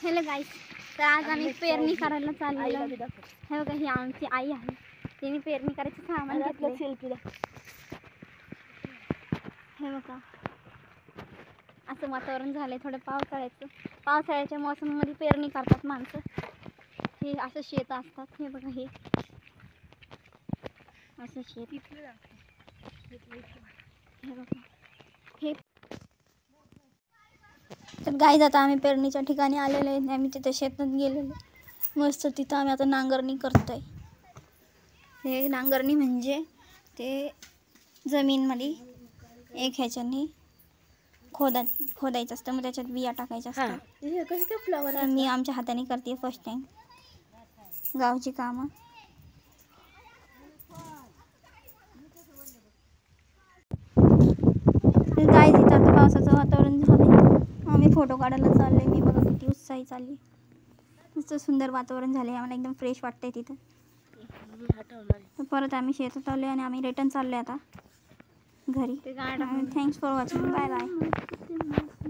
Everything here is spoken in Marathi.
हेलो गाइस, तर आज आम्ही पेरणी करायला चाललेलो. हे बघा, ही आमची आई आहे. तिने पेरणी करायचं सामान घेतलं. हे बघा, असं वातावरण झालंय थोडं पावसाळ्याचं. पावसाळ्याच्या मोसमामध्ये पेरणी करतात माणसं. हे असं शेत असतात. हे बघा, हे असं शेत. हे बघा, हे तर गाईज आता आम्ही पेरणीच्या ठिकाणी आलेलो आहे. आम्ही तिथे शेतात गेलेलो. मस्त तिथं आम्ही आता नांगरणी करतोय. हे नांगरणी म्हणजे ते जमीनमध्ये एक ह्याच्याने खोदायचं असतं, मग त्याच्यात बिया टाकायच्या असतात. मी आमच्या हाताने करते फर्स्ट टाइम गावची कामं. गाईज इथं आता पावसाचं वातावरण झालंय. आम्ही फोटो काढायला चाललोय. मी बघा किती उत्साही चालली. नुसतं सुंदर वातावरण झालंय. आम्हाला एकदम फ्रेश वाटतंय तिथं. परत आम्ही शेतात आलोय आणि आम्ही रिटर्न चाललोय आता घरी. Thanks for watching. Bye bye.